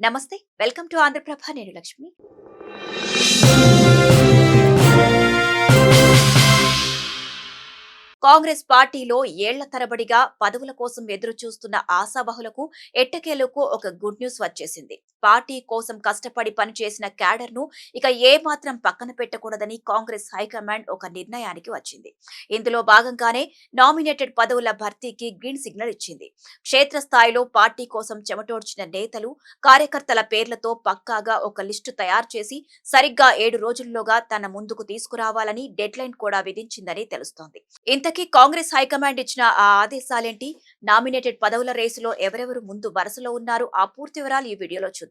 నమస్తే, welcome to Andhraprabha. నేను లక్ష్మి. కాంగ్రెస్ పార్టీలో ఏళ్ల తరబడిగా పదవుల కోసం ఎదురు చూస్తున్న ఆశావహులకు ఎట్టకేలకు ఒక గుడ్ న్యూస్ వచ్చేసింది. పార్టీ కోసం కష్టపడి పనిచేసిన క్యాడర్ ను ఇక ఏమాత్రం పక్కన పెట్టకూడదని కాంగ్రెస్ హైకమాండ్ ఒక నిర్ణయానికి వచ్చింది. ఇందులో భాగంగానే నామినేటెడ్ పదవుల భర్తీకి గ్రీన్ సిగ్నల్ ఇచ్చింది. క్షేత్రస్థాయిలో పార్టీ కోసం చెమటోడ్చిన నేతలు, కార్యకర్తల పేర్లతో పక్కాగా ఒక లిస్టు తయారు చేసి సరిగ్గా 7 రోజుల్లోగా తన ముందుకు తీసుకురావాలని డెడ్లైన్ కూడా విధించిందని తెలుస్తోంది. ఇంతకీ కాంగ్రెస్ హైకమాండ్ ఇచ్చిన ఆ ఆదేశాలేంటి? నామినేటెడ్ పదవుల రేసులో ఎవరెవరు ముందు వరుసలో ఉన్నారు? ఆ పూర్తి వివరాలు ఈ వీడియోలో చూద్దాం.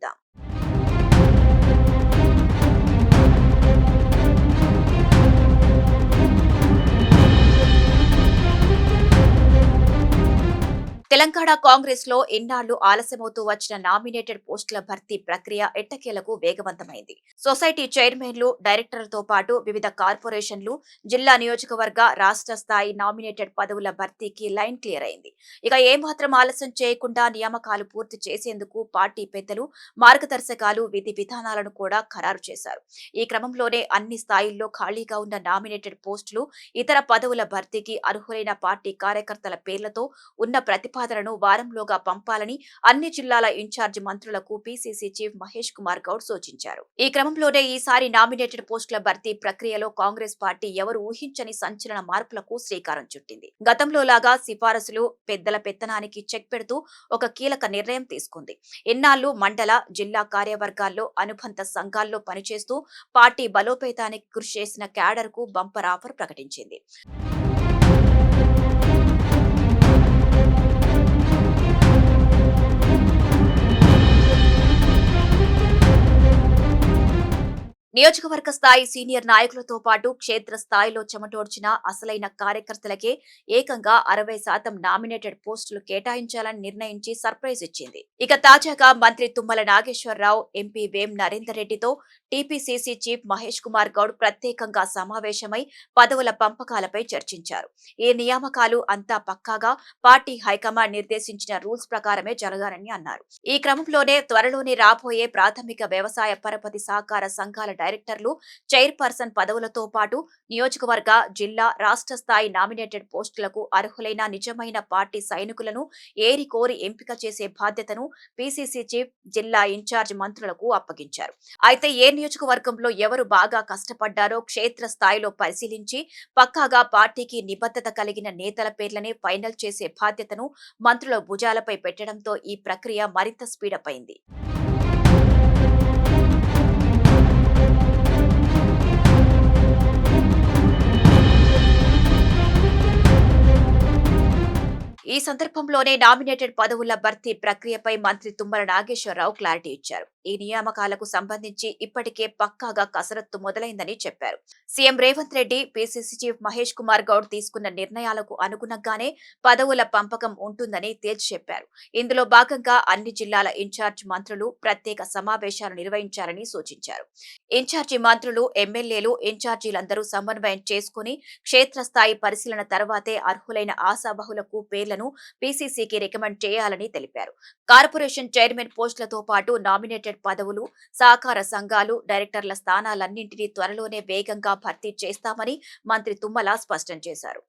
తెలంగాణ కాంగ్రెస్ లో ఎన్నాళ్లు ఆలస్యమవుతూ వచ్చిన నామినేటెడ్ పోస్టుల భర్తీ ప్రక్రియ ఎట్టకేలకు వేగవంతమైంది. సొసైటీ చైర్మన్లు, డైరెక్టర్లతో పాటు వివిధ కార్పొరేషన్లు, జిల్లా, నియోజకవర్గ, రాష్ట్ర స్థాయి నామినేటెడ్ పదవుల భర్తీకి లైన్ క్లియర్ అయింది. ఇక ఏమాత్రం ఆలస్యం చేయకుండా నియామకాలు పూర్తి చేసేందుకు పార్టీ పెద్దలు మార్గదర్శకాలు, విధి విధానాలను కూడా ఖరారు చేశారు. ఈ క్రమంలోనే అన్ని స్థాయిల్లో ఖాళీగా ఉన్న నామినేటెడ్ పోస్టులు, ఇతర పదవుల భర్తీకి అర్హులైన పార్టీ కార్యకర్తల పేర్లతో ఉన్న ప్రతిపాదనలను వారంలోగా పంపాలని అన్ని జిల్లాల ఇన్ఛార్జి మంత్రులకు పీసీసీ చీఫ్ మహేష్ కుమార్ గౌడ్ సూచించారు. ఈ క్రమంలోనే ఈసారి నామినేటెడ్ పోస్టుల భర్తీ ప్రక్రియలో కాంగ్రెస్ పార్టీ ఎవరు ఊహించని సంచలన మార్పులకు శ్రీకారం చుట్టింది. గతంలో లాగా సిఫారసులు, పెద్దల పెత్తనానికి చెక్ పెడుతూ ఒక కీలక నిర్ణయం తీసుకుంది. ఎన్నాళ్లు మండల, జిల్లా కార్యవర్గాల్లో, అనుబంధ సంఘాల్లో పనిచేస్తూ పార్టీ బలోపేతానికి కృషి చేసిన క్యాడర్ కు బంపర్ ఆఫర్ ప్రకటించింది. నియోజకవర్గ స్థాయి సీనియర్ నాయకులతో పాటు క్షేత్ర స్థాయిలో చెమటోడ్చిన అసలైన కార్యకర్తలకే ఏకంగా 60% నామినేటెడ్ పోస్టులు కేటాయించాలని నిర్ణయించి సర్ప్రైజ్ ఇచ్చింది. ఇక తాజాగా మంత్రి తుమ్మల నాగేశ్వరరావు, ఎంపీ వేం నరేందర్ రెడ్డితో టీపీసీసీ చీఫ్ మహేష్ కుమార్ గౌడ్ ప్రత్యేకంగా సమావేశమై పదవుల పంపకాలపై చర్చించారు. ఈ నియామకాలు అంతా పక్కాగా పార్టీ హైకమాండ్ నిర్దేశించిన రూల్స్ ప్రకారమే జరగాలని అన్నారు. ఈ క్రమంలోనే త్వరలోనే రాబోయే ప్రాథమిక వ్యవసాయ పరపతి సహకార సంఘాల డైరెక్టర్లు, చైర్పర్సన్ పదవులతో పాటు నియోజకవర్గ, జిల్లా, రాష్ట్ర స్థాయి నామినేటెడ్ పోస్టులకు అర్హులైన నిజమైన పార్టీ సైనికులను ఏరి కోరి ఎంపిక చేసే బాధ్యతను పీసీసీ చీఫ్, జిల్లా ఇన్ఛార్జ్ మంత్రులకు అప్పగించారు. అయితే ఏ నియోజకవర్గంలో ఎవరు బాగా కష్టపడ్డారో క్షేత్ర స్థాయిలో పరిశీలించి పక్కాగా పార్టీకి నిబద్ధత కలిగిన నేతల పేర్లనే ఫైనల్ చేసే బాధ్యతను మంత్రుల భుజాలపై పెట్టడంతో ఈ ప్రక్రియ మరింత స్పీడప్ అయింది. ఈ సందర్భంలోనే నామినేటెడ్ పదవుల భర్తీ ప్రక్రియపై మంత్రి తుమ్మల నాగేశ్వరరావు క్లారిటీ ఇచ్చారు. ఈ నియామకాలకు సంబంధించి ఇప్పటికే పక్కాగా కసరత్తు మొదలైందని చెప్పారు. CM Revanth Reddy, PCC chief Mahesh Kumar Goud తీసుకున్న నిర్ణయాలకు అనుగుణంగానే పదవుల పంపకం ఉంటుందని తేల్చి చెప్పారు. ఇందులో భాగంగా అన్ని జిల్లాల ఇన్ఛార్జ్ మంత్రులు ప్రత్యేక సమావేశాలు నిర్వహించాలని సూచించారు. ఇన్ఛార్జి మంత్రులు, ఎమ్మెల్యేలు, ఇన్ఛార్జీలందరూ సమన్వయం చేసుకుని క్షేత్రస్థాయి పరిశీలన తర్వాతే అర్హులైన ఆశావహులకు పేర్లను పీసీసీకి రికమెండ్ చేయాలని తెలిపారు. కార్పొరేషన్ చైర్మన్ పోస్టులతో పాటు నామినేటెడ్ పదవులు, సహకార సంఘాలు, డైరెక్టర్ల స్థానాలన్నింటినీ త్వరలోనే వేగంగా భర్తీ చేస్తామని మంత్రి తుమ్మల స్పష్టం చేశారు.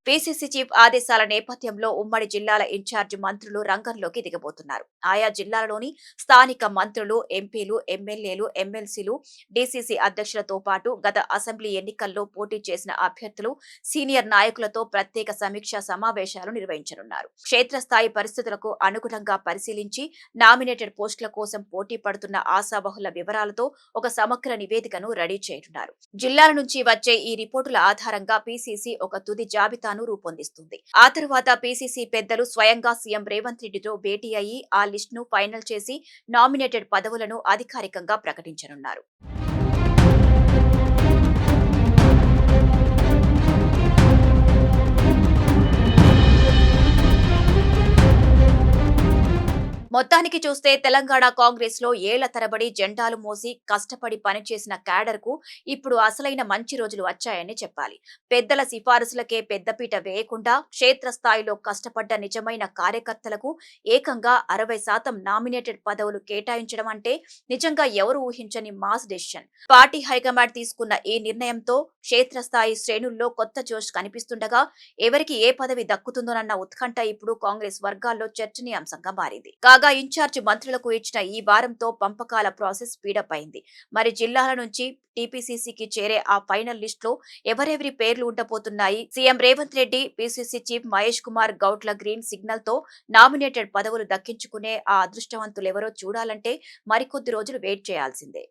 పీసీసీ చీఫ్ ఆదేశాల నేపథ్యంలో ఉమ్మడి జిల్లాల ఇన్ఛార్జి మంత్రులు రంగంలోకి దిగబోతున్నారు. ఆయా జిల్లాలలోని స్థానిక మంత్రులు, ఎంపీలు, ఎమ్మెల్యేలు, ఎమ్మెల్సీలు, డీసీసీ అధ్యక్షులతో పాటు గత అసెంబ్లీ ఎన్నికల్లో పోటీ చేసిన అభ్యర్థులు, సీనియర్ నాయకులతో ప్రత్యేక సమీక్షా సమావేశాలు నిర్వహించనున్నారు. క్షేత్రస్థాయి పరిస్థితులకు అనుగుణంగా పరిశీలించి నామినేటెడ్ పోస్టుల కోసం పోటీ పడుతున్న ఆశావహుల వివరాలతో ఒక సమగ్ర నివేదికను రెడీ చేయనున్నారు. జిల్లాల నుంచి వచ్చే ఈ రిపోర్టుల ఆధారంగా పీసీసీ ఒక తుది జాబితాను రూపొందిస్తుంది. ఆ తర్వాత పీసీసీ పెద్దలు స్వయంగా సీఎం రేవంత్ రెడ్డితో భేటీ అయ్యి ఆ లిస్టును ఫైనల్ చేసి నామినేటెడ్ పదవులను అధికారికంగా ప్రకటించనున్నారు. మొత్తానికి చూస్తే తెలంగాణ కాంగ్రెస్ లో ఏళ్ల తరబడి జెండాలు మోసి కష్టపడి పనిచేసిన క్యాడర్ కు ఇప్పుడు అసలైన మంచి రోజులు వచ్చాయని చెప్పాలి. పెద్దల సిఫారసులకే పెద్దపీట వేయకుండా క్షేత్రస్థాయిలో కష్టపడ్డ నిజమైన కార్యకర్తలకు ఏకంగా 60% నామినేటెడ్ పదవులు కేటాయించడం అంటే నిజంగా ఎవరు ఊహించని మాస్ డెసిషన్. పార్టీ హైకమాండ్ తీసుకున్న ఈ నిర్ణయంతో క్షేత్రస్థాయి శ్రేణుల్లో కొత్త జోష్ కనిపిస్తుండగా ఎవరికి ఏ పదవి దక్కుతుందోనన్న ఉత్కంఠ ఇప్పుడు కాంగ్రెస్ వర్గాల్లో చర్చనీయాంశంగా మారింది. కాగా ఇన్ఛార్జ్ మంత్రులకు ఇచ్చిన ఈ వారంతో పంపకాల ప్రాసెస్ స్పీడప్ అయింది. మరి జిల్లాల నుంచి టీపీసీసీకి చేరే ఆ ఫైనల్ లిస్ట్ లో ఎవరెవరి పేర్లు ఉండబోతున్నాయి? CM Revanth Reddy, PCC chief Mahesh Kumar గౌడ్ల గ్రీన్ సిగ్నల్ తో నామినేటెడ్ పదవులు దక్కించుకునే ఆ అదృష్టవంతులెవరో చూడాలంటే మరికొద్ది రోజులు వెయిట్ చేయాల్సిందే.